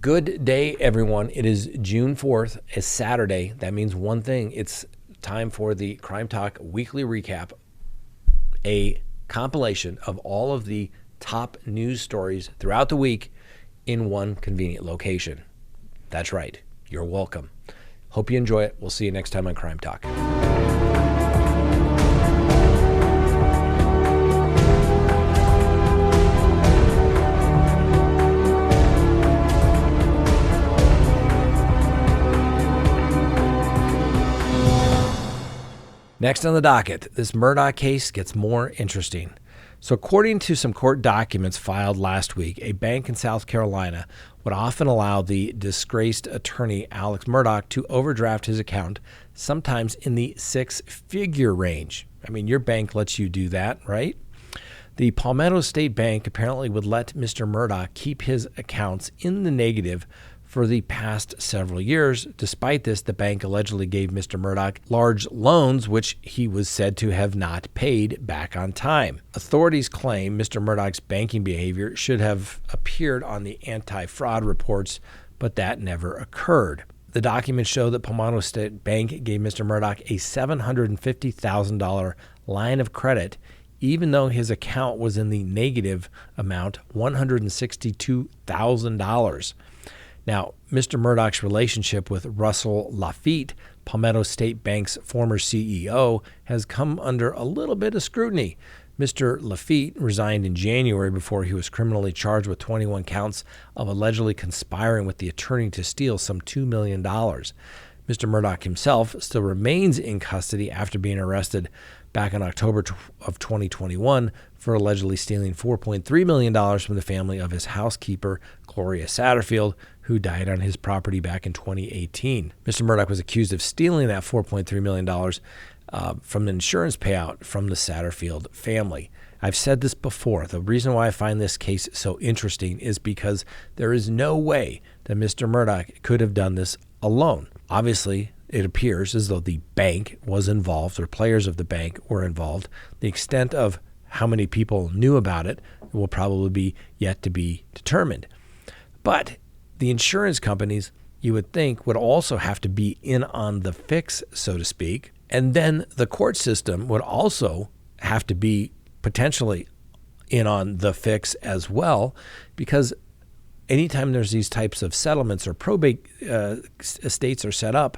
Good day, everyone. It is June 4th. It's Saturday. That means one thing. It's time for the Crime Talk weekly recap, a compilation of all of the top news stories throughout the week in one convenient location. That's right. You're welcome. Hope you enjoy it. We'll see you next time on Crime Talk. Next on the docket, this Murdock case gets more interesting. So according to some court documents filed last week, a bank in South Carolina would often allow the disgraced attorney Alex Murdock to overdraft his account, sometimes in the six-figure range. I mean, your bank lets you do that, right? The Palmetto State Bank apparently would let Mr. Murdock keep his accounts in the negative for the past several years. Despite this, the bank allegedly gave Mr. Murdock large loans, which he was said to have not paid back on time. Authorities claim Mr. Murdock's banking behavior should have appeared on the anti-fraud reports, but that never occurred. The documents show that Palmetto State Bank gave Mr. Murdock a $750,000 line of credit, even though his account was in the negative amount, $162,000. Now, Mr. Murdock's relationship with Russell Laffitte, Palmetto State Bank's former CEO, has come under a little bit of scrutiny. Mr. Laffitte resigned in January before he was criminally charged with 21 counts of allegedly conspiring with the attorney to steal some $2 million. Mr. Murdock himself still remains in custody after being arrested back in October of 2021 for allegedly stealing $4.3 million from the family of his housekeeper, Gloria Satterfield, who died on his property back in 2018. Mr. Murdock was accused of stealing that $4.3 million from an insurance payout from the Satterfield family. I've said this before. The reason why I find this case so interesting is because there is no way that Mr. Murdock could have done this alone. Obviously, it appears as though the bank was involved, or players of the bank were involved. The extent of how many people knew about it will probably be yet to be determined. But the insurance companies, you would think, would also have to be in on the fix, so to speak. And then the court system would also have to be potentially in on the fix as well, because anytime there's these types of settlements or probate estates are set up,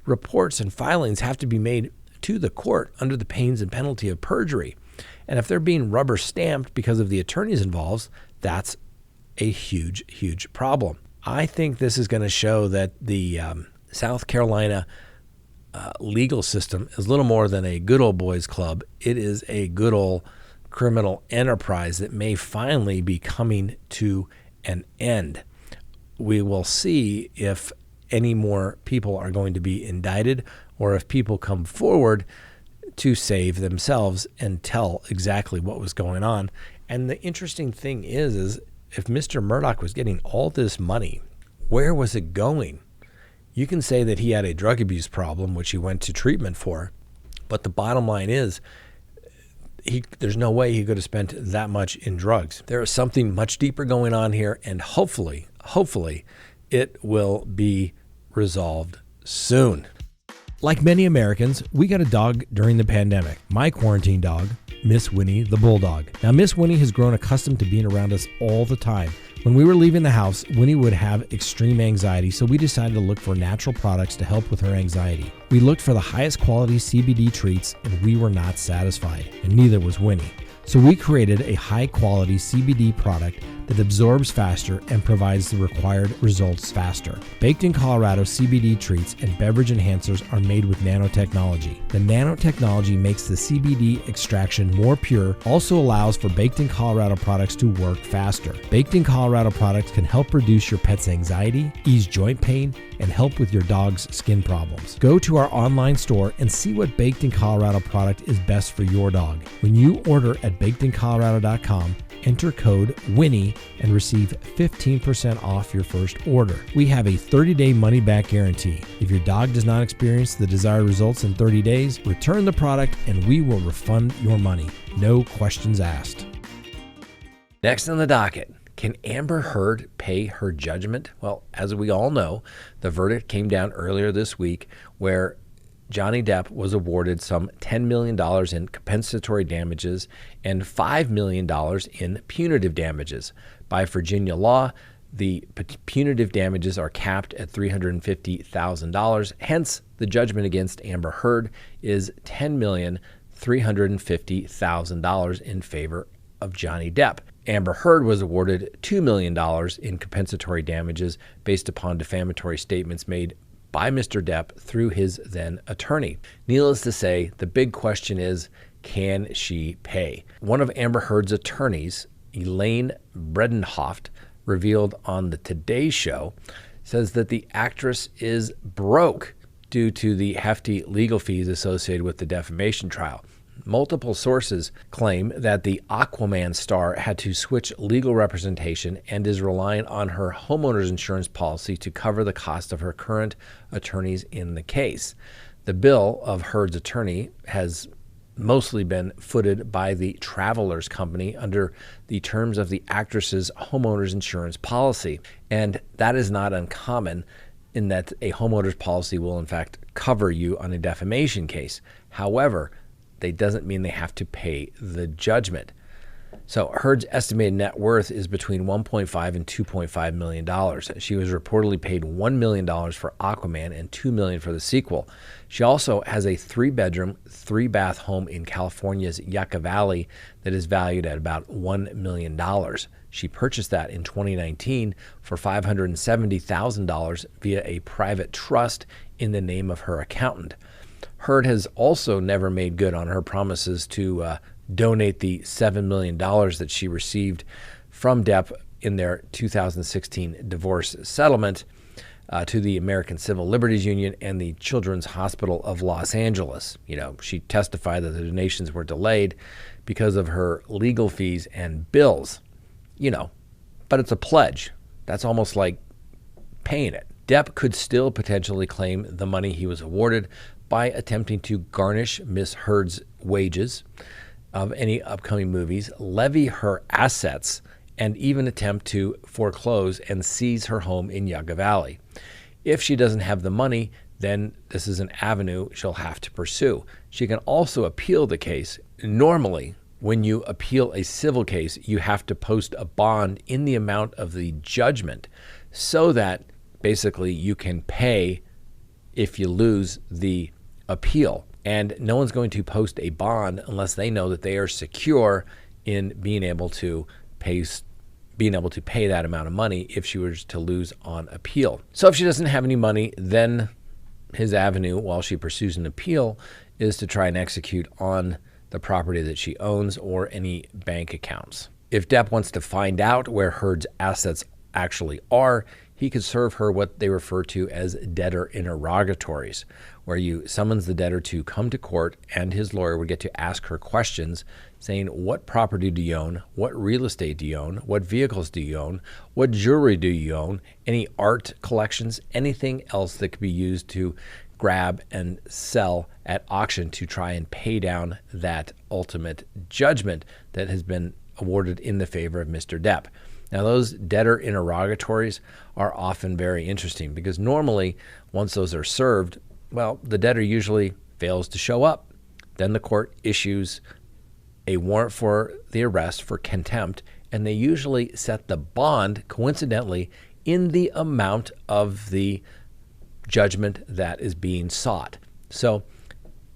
reports and filings have to be made to the court under the pains and penalty of perjury. And if they're being rubber stamped because of the attorneys involved, that's a huge, huge problem. I think this is going to show that the South Carolina legal system is little more than a good old boys club. It is a good old criminal enterprise that may finally be coming to an end. We will see if any more people are going to be indicted or if people come forward to save themselves and tell exactly what was going on. And the interesting thing is if Mr. Murdock was getting all this money, where was it going? You can say that he had a drug abuse problem, which he went to treatment for, but the bottom line is there's no way he could have spent that much in drugs. There is something much deeper going on here, and hopefully, it will be resolved soon. Like many Americans, we got a dog during the pandemic. My quarantine dog, Miss Winnie the Bulldog. Now, Miss Winnie has grown accustomed to being around us all the time. When we were leaving the house, Winnie would have extreme anxiety, so we decided to look for natural products to help with her anxiety. We looked for the highest quality CBD treats, and we were not satisfied, and neither was Winnie. So we created a high-quality CBD product that absorbs faster and provides the required results faster. Baked in Colorado CBD treats and beverage enhancers are made with nanotechnology. The nanotechnology makes the CBD extraction more pure, also allows for Baked in Colorado products to work faster. Baked in Colorado products can help reduce your pet's anxiety, ease joint pain, and help with your dog's skin problems. Go to our online store and see what Baked in Colorado product is best for your dog. When you order at bakedincolorado.com, enter code WINNIE and receive 15% off your first order. We have a 30-day money-back guarantee. If your dog does not experience the desired results in 30 days, return the product and we will refund your money. No questions asked. Next on the docket, Can Amber Heard pay her judgment? Well, as we all know, the verdict came down earlier this week where Johnny Depp was awarded some $10 million in compensatory damages and $5 million in punitive damages. By Virginia law, the punitive damages are capped at $350,000. Hence, the judgment against Amber Heard is $10,350,000 in favor of Johnny Depp. Amber Heard was awarded $2 million in compensatory damages based upon defamatory statements made by Mr. Depp through his then attorney. Needless to say, the big question is, can she pay? One of Amber Heard's attorneys, Elaine Bredenhoft, revealed on the Today Show, says that the actress is broke due to the hefty legal fees associated with the defamation trial. Multiple sources claim that the Aquaman star had to switch legal representation and is relying on her homeowner's insurance policy to cover the cost of her current attorneys in the case. The bill of Heard's attorney has mostly been footed by the Travelers Company under the terms of the actress's homeowner's insurance policy. And that is not uncommon in that a homeowner's policy will in fact cover you on a defamation case. However, that doesn't mean they have to pay the judgment. So Heard's estimated net worth is between $1.5 and $2.5 million. She was reportedly paid $1 million for Aquaman and $2 million for the sequel. She also has a 3-bedroom, 3-bath home in California's Yucca Valley that is valued at about $1 million. She purchased that in 2019 for $570,000 via a private trust in the name of her accountant. Heard has also never made good on her promises to donate the $7 million that she received from Depp in their 2016 divorce settlement to the American Civil Liberties Union and the Children's Hospital of Los Angeles. You know, she testified that the donations were delayed because of her legal fees and bills. You know, but it's a pledge. That's almost like paying it. Depp could still potentially claim the money he was awarded by attempting to garnish Miss Heard's wages of any upcoming movies, levy her assets, and even attempt to foreclose and seize her home in Yucca Valley. If she doesn't have the money, then this is an avenue she'll have to pursue. She can also appeal the case. Normally, when you appeal a civil case, you have to post a bond in the amount of the judgment so that basically you can pay if you lose the appeal. And no one's going to post a bond unless they know that they are secure in being able to pay that amount of money if she was to lose on appeal. So if she doesn't have any money, then his avenue while she pursues an appeal is to try and execute on the property that she owns or any bank accounts. If Depp wants to find out where Heard's assets actually are, he could serve her what they refer to as debtor interrogatories, where you summons the debtor to come to court and his lawyer would get to ask her questions saying, what property do you own? What real estate do you own? What vehicles do you own? What jewelry do you own? Any art collections? Anything else that could be used to grab and sell at auction to try and pay down that ultimate judgment that has been awarded in the favor of Mr. Depp. Now, those debtor interrogatories are often very interesting because normally, once those are served, well, the debtor usually fails to show up. Then the court issues a warrant for the arrest for contempt, and they usually set the bond, coincidentally, in the amount of the judgment that is being sought. So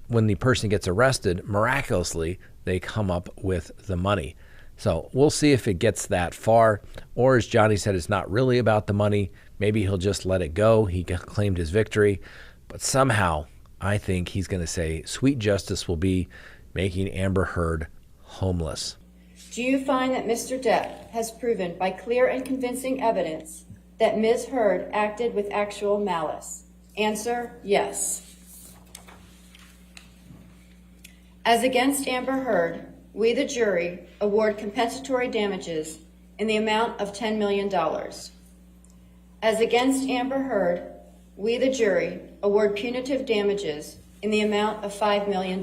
when the person gets arrested, miraculously, they come up with the money. So we'll see if it gets that far, or as Johnny said, it's not really about the money. Maybe he'll just let it go. He claimed his victory, but somehow I think he's going to say sweet justice will be making Amber Heard homeless. Do you find that Mr. Depp has proven by clear and convincing evidence that Ms. Heard acted with actual malice? Answer, yes. As against Amber Heard, we, the jury, award compensatory damages in the amount of $10 million. As against Amber Heard, we, the jury, award punitive damages in the amount of $5 million.